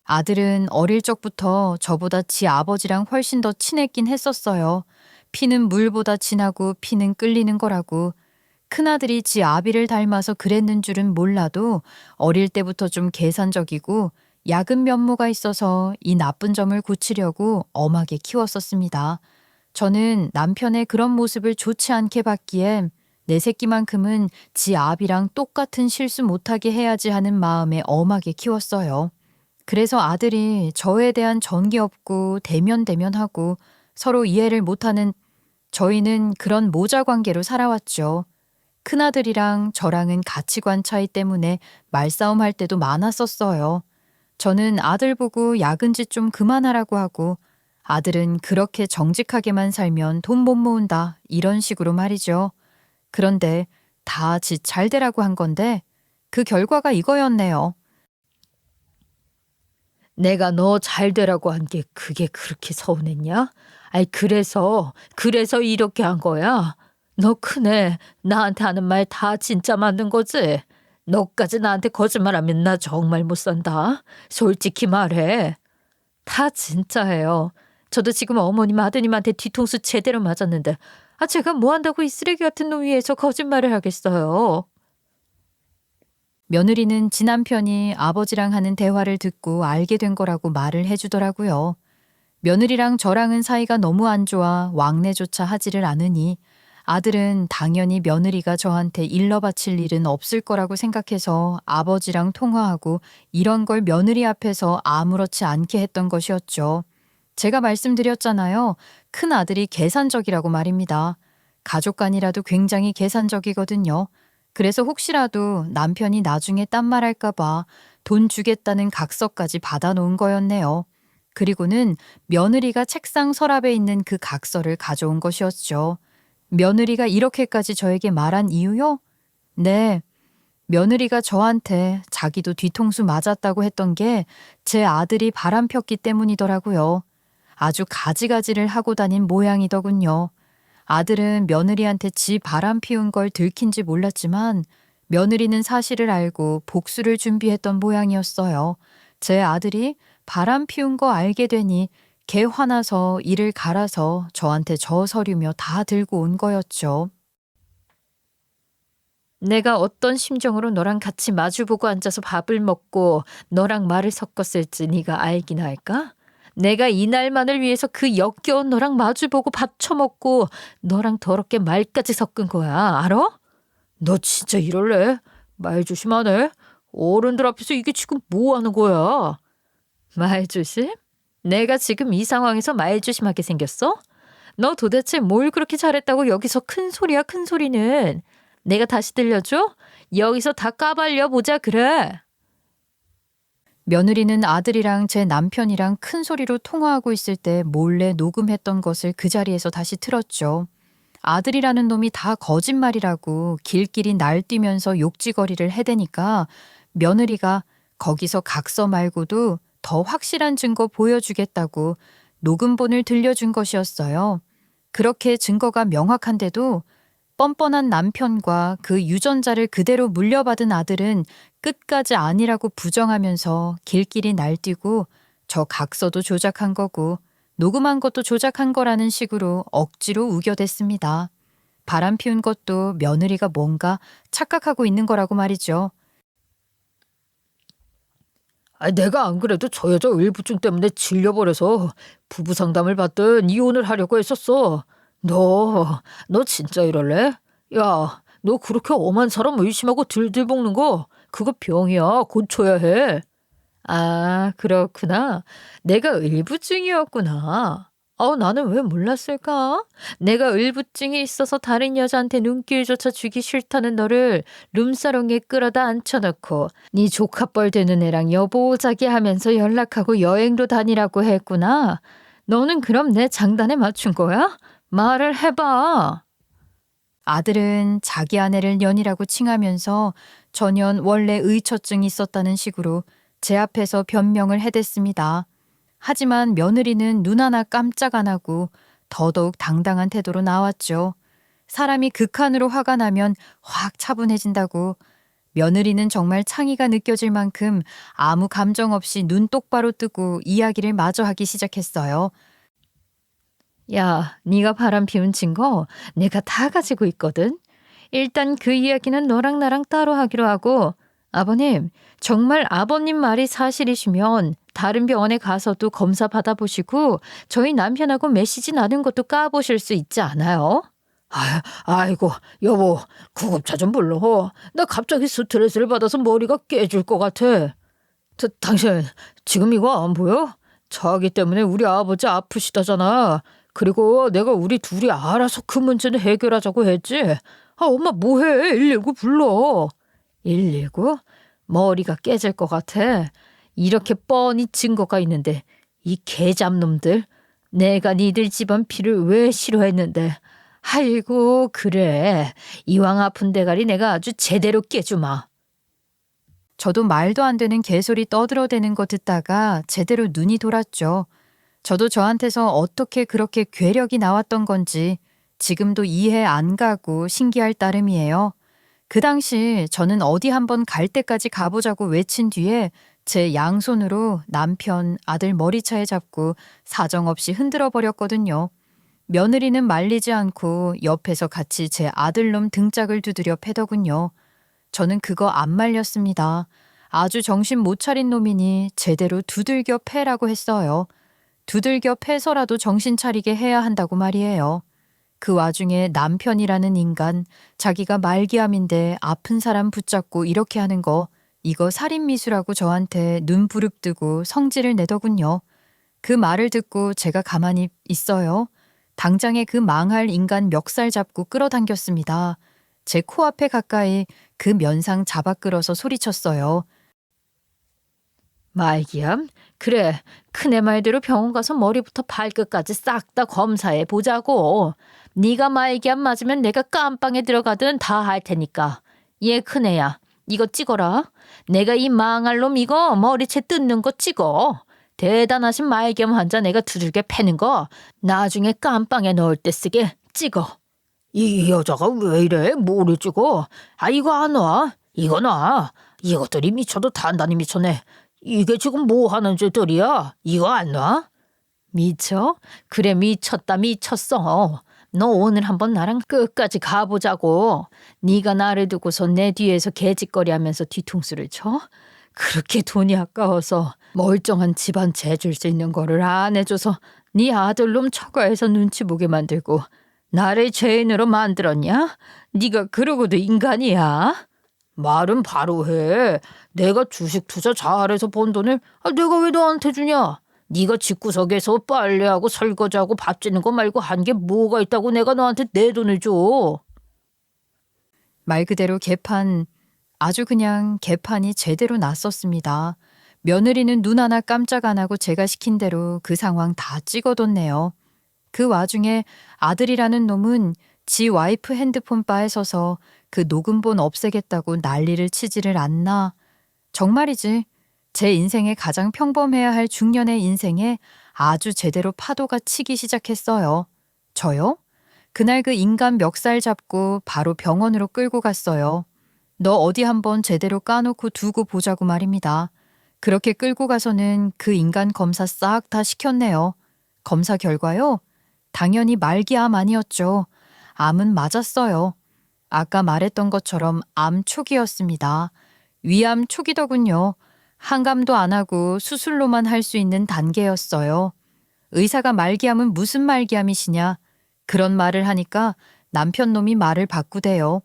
아들은 어릴 적부터 저보다 지 아버지랑 훨씬 더 친했긴 했었어요. 피는 물보다 진하고 피는 끓리는 거라고. 큰아들이 지 아비를 닮아서 그랬는 줄은 몰라도 어릴 때부터 좀 계산적이고 야근 면모가 있어서 이 나쁜 점을 고치려고 엄하게 키웠었습니다. 저는 남편의 그런 모습을 좋지 않게 봤기에 내 새끼만큼은 지 아비랑 똑같은 실수 못하게 해야지 하는 마음에 엄하게 키웠어요. 그래서 아들이 저에 대한 전개 없고 대면대면하고 서로 이해를 못하는 저희는 그런 모자 관계로 살아왔죠. 큰아들이랑 저랑은 가치관 차이 때문에 말싸움할 때도 많았었어요. 저는 아들 보고 야근짓 좀 그만하라고 하고 아들은 그렇게 정직하게만 살면 돈 못 모은다 이런 식으로 말이죠. 그런데 다 지 잘 되라고 한 건데 그 결과가 이거였네요. 내가 너 잘 되라고 한 게 그게 그렇게 서운했냐? 아이, 그래서 이렇게 한 거야. 너 큰애, 나한테 하는 말 다 진짜 맞는 거지? 너까지 나한테 거짓말하면 나 정말 못 산다. 솔직히 말해. 다 진짜예요. 저도 지금 어머님 아드님한테 뒤통수 제대로 맞았는데 제가 뭐 한다고 이 쓰레기 같은 놈 위해서 거짓말을 하겠어요. 며느리는 지 남편이 아버지랑 하는 대화를 듣고 알게 된 거라고 말을 해주더라고요. 며느리랑 저랑은 사이가 너무 안 좋아 왕래조차 하지를 않으니 아들은 당연히 며느리가 저한테 일러 바칠 일은 없을 거라고 생각해서 아버지랑 통화하고 이런 걸 며느리 앞에서 아무렇지 않게 했던 것이었죠. 제가 말씀드렸잖아요. 큰 아들이 계산적이라고 말입니다. 가족 간이라도 굉장히 계산적이거든요. 그래서 혹시라도 남편이 나중에 딴 말 할까 봐 돈 주겠다는 각서까지 받아놓은 거였네요. 그리고는 며느리가 책상 서랍에 있는 그 각서를 가져온 것이었죠. 며느리가 이렇게까지 저에게 말한 이유요? 네. 며느리가 저한테 자기도 뒤통수 맞았다고 했던 게 제 아들이 바람 폈기 때문이더라고요. 아주 가지가지를 하고 다닌 모양이더군요. 아들은 며느리한테 지 바람 피운 걸 들킨지 몰랐지만 며느리는 사실을 알고 복수를 준비했던 모양이었어요. 제 아들이 바람 피운 거 알게 되니 개 화나서 이를 갈아서 저한테 저 서류며 다 들고 온 거였죠. 내가 어떤 심정으로 너랑 같이 마주보고 앉아서 밥을 먹고 너랑 말을 섞었을지 네가 알긴 할까? 내가 이날만을 위해서 그 역겨운 너랑 마주보고 밥 처먹고 너랑 더럽게 말까지 섞은 거야. 알아? 너 진짜 이럴래? 말 조심하네. 어른들 앞에서 이게 지금 뭐 하는 거야? 말 조심? 내가 지금 이 상황에서 말 조심하게 생겼어? 너 도대체 뭘 그렇게 잘했다고 여기서 큰 소리야, 큰 소리는. 내가 다시 들려줘? 여기서 다 까발려 보자, 그래. 며느리는 아들이랑 제 남편이랑 큰 소리로 통화하고 있을 때 몰래 녹음했던 것을 그 자리에서 다시 틀었죠. 아들이라는 놈이 다 거짓말이라고 길길이 날뛰면서 욕지거리를 해대니까 며느리가 거기서 각서 말고도 더 확실한 증거 보여주겠다고 녹음본을 들려준 것이었어요. 그렇게 증거가 명확한데도 뻔뻔한 남편과 그 유전자를 그대로 물려받은 아들은 끝까지 아니라고 부정하면서 길길이 날뛰고 저 각서도 조작한 거고 녹음한 것도 조작한 거라는 식으로 억지로 우겨댔습니다. 바람 피운 것도 며느리가 뭔가 착각하고 있는 거라고 말이죠. 내가 안 그래도 저 여자 의부증 때문에 질려버려서 부부 상담을 받든 이혼을 하려고 했었어. 너 진짜 이럴래? 야, 너 그렇게 엄한 사람 의심하고 들들 볶는 거 그거 병이야. 고쳐야 해. 아, 그렇구나. 내가 의부증이었구나. 나는 왜 몰랐을까? 내가 의부증이 있어서 다른 여자한테 눈길조차 주기 싫다는 너를 룸사롱에 끌어다 앉혀놓고 네 조카뻘 되는 애랑 여보자기 하면서 연락하고 여행도 다니라고 했구나. 너는 그럼 내 장단에 맞춘 거야? 말을 해봐. 아들은 자기 아내를 년이라고 칭하면서 전연 원래 의처증이 있었다는 식으로 제 앞에서 변명을 해댔습니다. 하지만 며느리는 눈 하나 깜짝 안 하고 더더욱 당당한 태도로 나왔죠. 사람이 극한으로 화가 나면 확 차분해진다고. 며느리는 정말 창의가 느껴질 만큼 아무 감정 없이 눈 똑바로 뜨고 이야기를 마저 하기 시작했어요. 야, 네가 바람 피운 증거 내가 다 가지고 있거든. 일단 그 이야기는 너랑 나랑 따로 하기로 하고, 아버님, 정말 아버님 말이 사실이시면 다른 병원에 가서도 검사 받아보시고 저희 남편하고 메시지 나눈 것도 까보실 수 있지 않아요? 아이고, 여보, 구급차 좀 불러. 나 갑자기 스트레스를 받아서 머리가 깨질 것 같아. 당신, 지금 이거 안 보여? 자기 때문에 우리 아버지 아프시다잖아. 그리고 내가 우리 둘이 알아서 그 문제는 해결하자고 했지. 엄마 뭐해? 119 불러. 119? 머리가 깨질 것 같아. 이렇게 뻔히 증거가 있는데 이 개잡놈들. 내가 니들 집안 피를 왜 싫어했는데. 아이고 그래. 이왕 아픈 대가리 내가 아주 제대로 깨주마. 저도 말도 안 되는 개소리 떠들어대는 거 듣다가 제대로 눈이 돌았죠. 저도 저한테서 어떻게 그렇게 괴력이 나왔던 건지 지금도 이해 안 가고 신기할 따름이에요. 그 당시 저는 어디 한번 갈 때까지 가보자고 외친 뒤에 제 양손으로 남편, 아들 머리차에 잡고 사정없이 흔들어 버렸거든요. 며느리는 말리지 않고 옆에서 같이 제 아들놈 등짝을 두드려 패더군요. 저는 그거 안 말렸습니다. 아주 정신 못 차린 놈이니 제대로 두들겨 패라고 했어요. 두들겨 패서라도 정신 차리게 해야 한다고 말이에요. 그 와중에 남편이라는 인간, 자기가 말기암인데 아픈 사람 붙잡고 이렇게 하는 거, 이거 살인미수라고 저한테 눈 부릅뜨고 성질을 내더군요. 그 말을 듣고 제가 가만히 있어요. 당장에 그 망할 인간 멱살 잡고 끌어당겼습니다. 제 코앞에 가까이 그 면상 잡아 끌어서 소리쳤어요. 말기암? 그래, 큰애 말대로 병원 가서 머리부터 발끝까지 싹 다 검사해 보자고. 네가 말기암 맞으면 내가 깜빵에 들어가든 다 할 테니까. 얘 큰애야, 이거 찍어라. 내가 이 망할 놈 이거 머리채 뜯는 거 찍어. 대단하신 말기암 환자 내가 두들겨 패는 거 나중에 깜빵에 넣을 때 쓰게 찍어. 이 여자가 왜 이래? 뭐를 찍어? 이거 안 와. 이거 놔. 이것들이 미쳐도 단단히 미쳐네. 이게 지금 뭐 하는 짓들이야? 이거 안 놔? 미쳐? 그래 미쳤다 미쳤어. 너 오늘 한번 나랑 끝까지 가보자고. 네가 나를 두고서 내 뒤에서 개짓거리하면서 뒤통수를 쳐? 그렇게 돈이 아까워서 멀쩡한 집안 재줄 수 있는 거를 안 해줘서 네 아들놈 처가에서 눈치 보게 만들고 나를 죄인으로 만들었냐? 네가 그러고도 인간이야? 말은 바로 해. 내가 주식 투자 잘해서 번 돈을 내가 왜 너한테 주냐? 네가 집구석에서 빨래하고 설거지하고 밥 짓는 거 말고 한 게 뭐가 있다고 내가 너한테 내 돈을 줘. 말 그대로 개판, 아주 그냥 개판이 제대로 났었습니다. 며느리는 눈 하나 깜짝 안 하고 제가 시킨 대로 그 상황 다 찍어뒀네요. 그 와중에 아들이라는 놈은 지 와이프 핸드폰 바에 서서 그 녹음본 없애겠다고 난리를 치지를 않나. 정말이지. 제 인생에 가장 평범해야 할 중년의 인생에 아주 제대로 파도가 치기 시작했어요. 저요? 그날 그 인간 멱살 잡고 바로 병원으로 끌고 갔어요. 너 어디 한번 제대로 까놓고 두고 보자고 말입니다. 그렇게 끌고 가서는 그 인간 검사 싹 다 시켰네요. 검사 결과요? 당연히 말기암 아니었죠. 암은 맞았어요. 아까 말했던 것처럼 암 초기였습니다. 위암 초기더군요. 항암도 안 하고 수술로만 할 수 있는 단계였어요. 의사가 말기암은 무슨 말기암이시냐? 그런 말을 하니까 남편 놈이 말을 바꾸대요.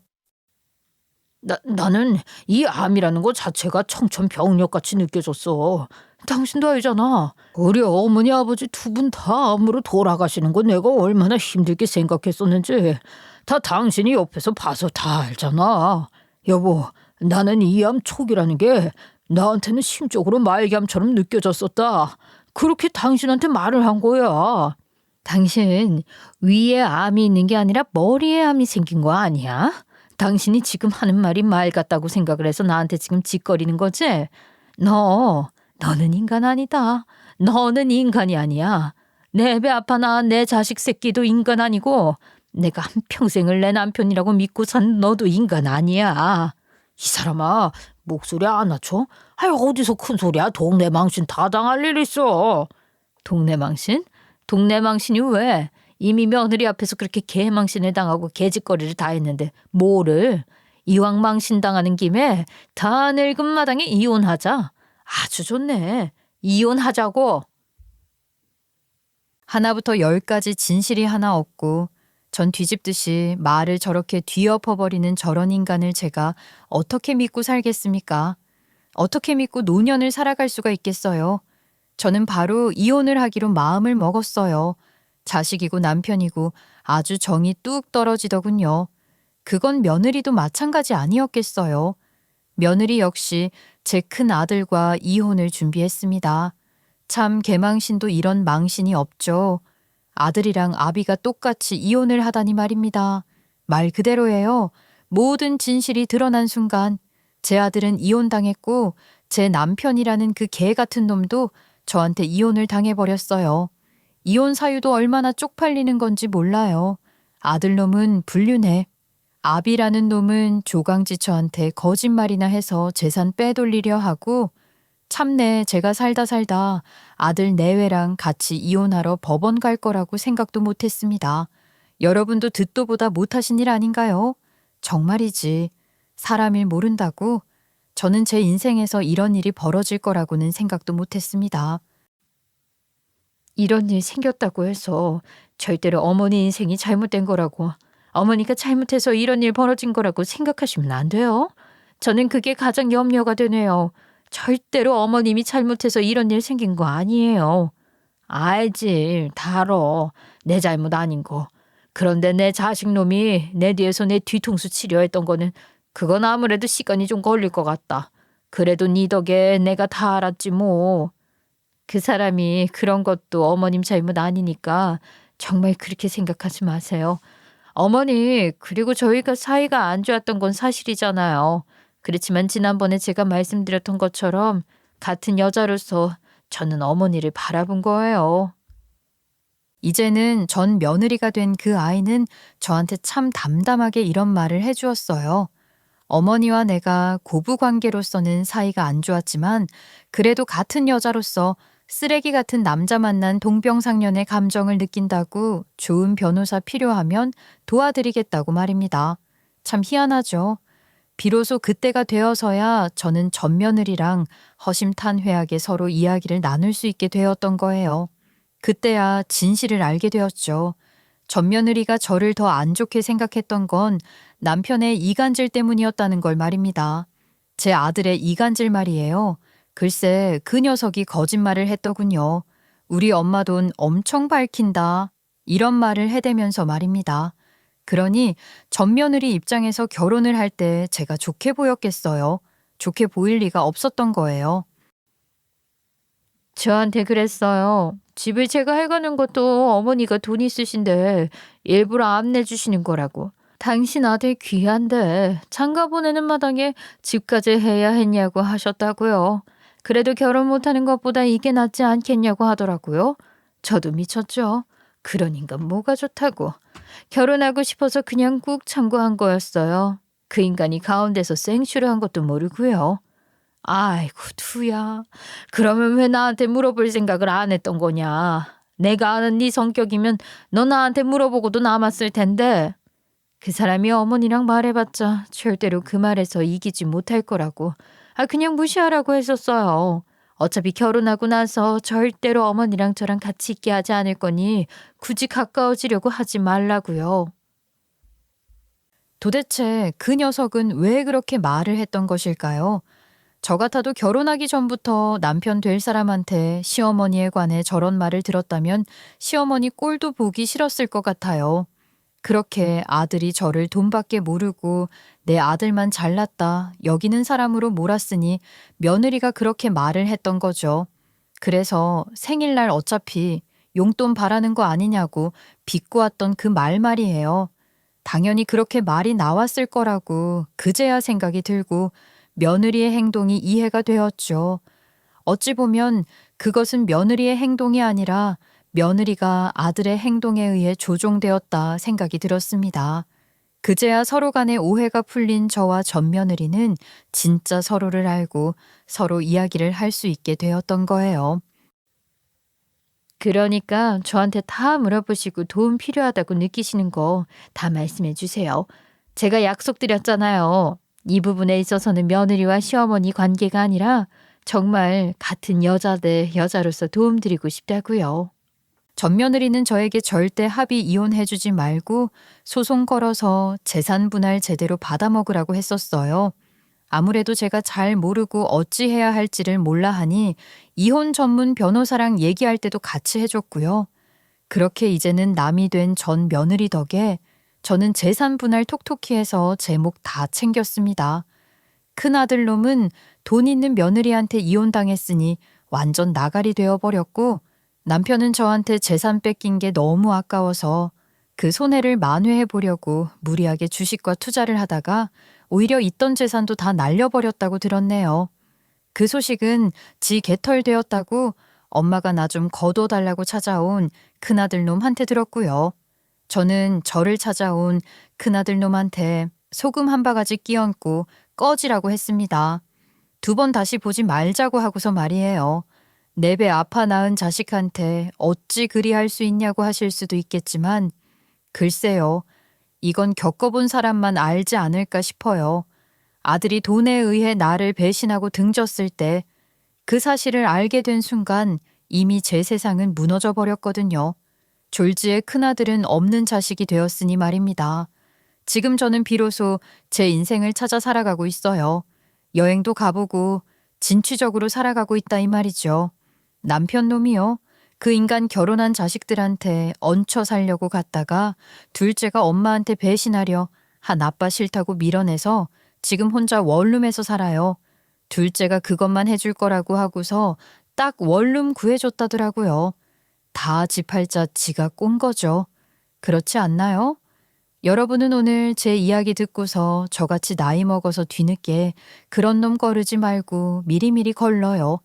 나는 이 암이라는 것 자체가 청천벽력같이 느껴졌어. 당신도 알잖아. 우리 어머니 아버지 두 분 다 암으로 돌아가시는 거 내가 얼마나 힘들게 생각했었는지 다 당신이 옆에서 봐서 다 알잖아. 여보, 나는 이 암 초기라는 게 나한테는 심적으로 말기암처럼 느껴졌었다. 그렇게 당신한테 말을 한 거야. 당신 위에 암이 있는 게 아니라 머리에 암이 생긴 거 아니야? 당신이 지금 하는 말이 말 같다고 생각을 해서 나한테 지금 짓거리는 거지? 너는 인간 아니다. 너는 인간이 아니야. 내 배 아파 낳은 내 자식 새끼도 인간 아니고 내가 한평생을 내 남편이라고 믿고 산 너도 인간 아니야. 이 사람아, 목소리 안 낮춰? 아유, 어디서 큰 소리야. 동네 망신 다 당할 일 있어. 동네 망신? 동네 망신이 왜? 이미 며느리 앞에서 그렇게 개망신을 당하고 개짓거리를 다 했는데 뭐를? 이왕 망신 당하는 김에 다 늙은 마당에 이혼하자. 아주 좋네. 이혼하자고. 하나부터 열까지 진실이 하나 없고 전 뒤집듯이 말을 저렇게 뒤엎어버리는 저런 인간을 제가 어떻게 믿고 살겠습니까? 어떻게 믿고 노년을 살아갈 수가 있겠어요? 저는 바로 이혼을 하기로 마음을 먹었어요. 자식이고 남편이고 아주 정이 뚝 떨어지더군요. 그건 며느리도 마찬가지 아니었겠어요. 며느리 역시 제 큰 아들과 이혼을 준비했습니다. 참 개망신도 이런 망신이 없죠. 아들이랑 아비가 똑같이 이혼을 하다니 말입니다. 말 그대로예요. 모든 진실이 드러난 순간 제 아들은 이혼당했고 제 남편이라는 그 개 같은 놈도 저한테 이혼을 당해버렸어요. 이혼 사유도 얼마나 쪽팔리는 건지 몰라요. 아들놈은 불륜해. 아비라는 놈은 조강지 저한테 거짓말이나 해서 재산 빼돌리려 하고 참내 제가 살다 아들 내외랑 같이 이혼하러 법원 갈 거라고 생각도 못했습니다. 여러분도 듣도 보다 못하신 일 아닌가요? 정말이지. 사람 일 모른다고? 저는 제 인생에서 이런 일이 벌어질 거라고는 생각도 못했습니다. 이런 일 생겼다고 해서 절대로 어머니 인생이 잘못된 거라고, 어머니가 잘못해서 이런 일 벌어진 거라고 생각하시면 안 돼요. 저는 그게 가장 염려가 되네요. 절대로 어머님이 잘못해서 이런 일 생긴 거 아니에요. 알지, 다 알아. 내 잘못 아닌 거. 그런데 내 자식놈이 내 뒤에서 내 뒤통수 치료했던 거는 그건 아무래도 시간이 좀 걸릴 것 같다. 그래도 네 덕에 내가 다 알았지 뭐. 그 사람이 그런 것도 어머님 잘못 아니니까 정말 그렇게 생각하지 마세요. 어머니, 그리고 저희가 사이가 안 좋았던 건 사실이잖아요. 그렇지만 지난번에 제가 말씀드렸던 것처럼 같은 여자로서 저는 어머니를 바라본 거예요. 이제는 전 며느리가 된 그 아이는 저한테 참 담담하게 이런 말을 해주었어요. 어머니와 내가 고부 관계로서는 사이가 안 좋았지만 그래도 같은 여자로서 쓰레기 같은 남자 만난 동병상련의 감정을 느낀다고 좋은 변호사 필요하면 도와드리겠다고 말입니다. 참 희한하죠. 비로소 그때가 되어서야 저는 전 며느리랑 허심탄회하게 서로 이야기를 나눌 수 있게 되었던 거예요. 그때야 진실을 알게 되었죠. 전 며느리가 저를 더 안 좋게 생각했던 건 남편의 이간질 때문이었다는 걸 말입니다. 제 아들의 이간질 말이에요. 글쎄 그 녀석이 거짓말을 했더군요. 우리 엄마 돈 엄청 밝힌다. 이런 말을 해대면서 말입니다. 그러니 전 며느리 입장에서 결혼을 할 때 제가 좋게 보였겠어요. 좋게 보일 리가 없었던 거예요. 저한테 그랬어요. 집을 제가 해가는 것도 어머니가 돈 있으신데 일부러 안 내주시는 거라고. 당신 아들 귀한데 장가 보내는 마당에 집까지 해야 했냐고 하셨다고요. 그래도 결혼 못하는 것보다 이게 낫지 않겠냐고 하더라고요. 저도 미쳤죠. 그런 인간 뭐가 좋다고. 결혼하고 싶어서 그냥 꾹 참고 한 거였어요. 그 인간이 가운데서 생쇼를 한 것도 모르고요. 아이고 두야. 그러면 왜 나한테 물어볼 생각을 안 했던 거냐. 내가 아는 네 성격이면 너 나한테 물어보고도 남았을 텐데. 그 사람이 어머니랑 말해봤자 절대로 그 말에서 이기지 못할 거라고. 그냥 무시하라고 했었어요. 어차피 결혼하고 나서 절대로 어머니랑 저랑 같이 있게 하지 않을 거니 굳이 가까워지려고 하지 말라고요. 도대체 그 녀석은 왜 그렇게 말을 했던 것일까요? 저 같아도 결혼하기 전부터 남편 될 사람한테 시어머니에 관해 저런 말을 들었다면 시어머니 꼴도 보기 싫었을 것 같아요. 그렇게 아들이 저를 돈밖에 모르고 내 아들만 잘났다 여기는 사람으로 몰았으니 며느리가 그렇게 말을 했던 거죠. 그래서 생일날 어차피 용돈 바라는 거 아니냐고 빚고 왔던 그 말 말이에요. 당연히 그렇게 말이 나왔을 거라고 그제야 생각이 들고 며느리의 행동이 이해가 되었죠. 어찌 보면 그것은 며느리의 행동이 아니라 며느리가 아들의 행동에 의해 조종되었다 생각이 들었습니다. 그제야 서로 간의 오해가 풀린 저와 전 며느리는 진짜 서로를 알고 서로 이야기를 할 수 있게 되었던 거예요. 그러니까 저한테 다 물어보시고 도움 필요하다고 느끼시는 거 다 말씀해 주세요. 제가 약속드렸잖아요. 이 부분에 있어서는 며느리와 시어머니 관계가 아니라 정말 같은 여자 대 여자로서 도움드리고 싶다고요. 전 며느리는 저에게 절대 합의 이혼해주지 말고 소송 걸어서 재산 분할 제대로 받아먹으라고 했었어요. 아무래도 제가 잘 모르고 어찌해야 할지를 몰라 하니 이혼 전문 변호사랑 얘기할 때도 같이 해줬고요. 그렇게 이제는 남이 된 전 며느리 덕에 저는 재산 분할 톡톡히 해서 제 목 다 챙겼습니다. 큰아들 놈은 돈 있는 며느리한테 이혼당했으니 완전 나가리 되어버렸고 남편은 저한테 재산 뺏긴 게 너무 아까워서 그 손해를 만회해 보려고 무리하게 주식과 투자를 하다가 오히려 있던 재산도 다 날려버렸다고 들었네요. 그 소식은 지 개털되었다고 엄마가 나 좀 거둬달라고 찾아온 큰아들 놈한테 들었고요. 저는 저를 찾아온 큰아들 놈한테 소금 한 바가지 끼얹고 꺼지라고 했습니다. 2번 다시 보지 말자고 하고서 말이에요. 내 배 아파 낳은 자식한테 어찌 그리 할 수 있냐고 하실 수도 있겠지만 글쎄요. 이건 겪어본 사람만 알지 않을까 싶어요. 아들이 돈에 의해 나를 배신하고 등졌을 때 그 사실을 알게 된 순간 이미 제 세상은 무너져 버렸거든요. 졸지의 큰아들은 없는 자식이 되었으니 말입니다. 지금 저는 비로소 제 인생을 찾아 살아가고 있어요. 여행도 가보고 진취적으로 살아가고 있다 이 말이죠. 남편 놈이요. 그 인간 결혼한 자식들한테 얹혀 살려고 갔다가 둘째가 엄마한테 배신하려 한 아빠 싫다고 밀어내서 지금 혼자 원룸에서 살아요. 둘째가 그것만 해줄 거라고 하고서 딱 원룸 구해줬다더라고요. 다 지 팔자 지가 꼰 거죠. 그렇지 않나요? 여러분은 오늘 제 이야기 듣고서 저같이 나이 먹어서 뒤늦게 그런 놈 거르지 말고 미리미리 걸러요.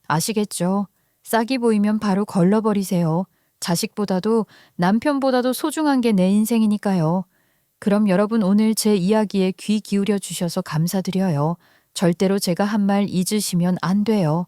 아시겠죠? 싹이 보이면 바로 걸러버리세요. 자식보다도 남편보다도 소중한 게 내 인생이니까요. 그럼 여러분 오늘 제 이야기에 귀 기울여 주셔서 감사드려요. 절대로 제가 한 말 잊으시면 안 돼요.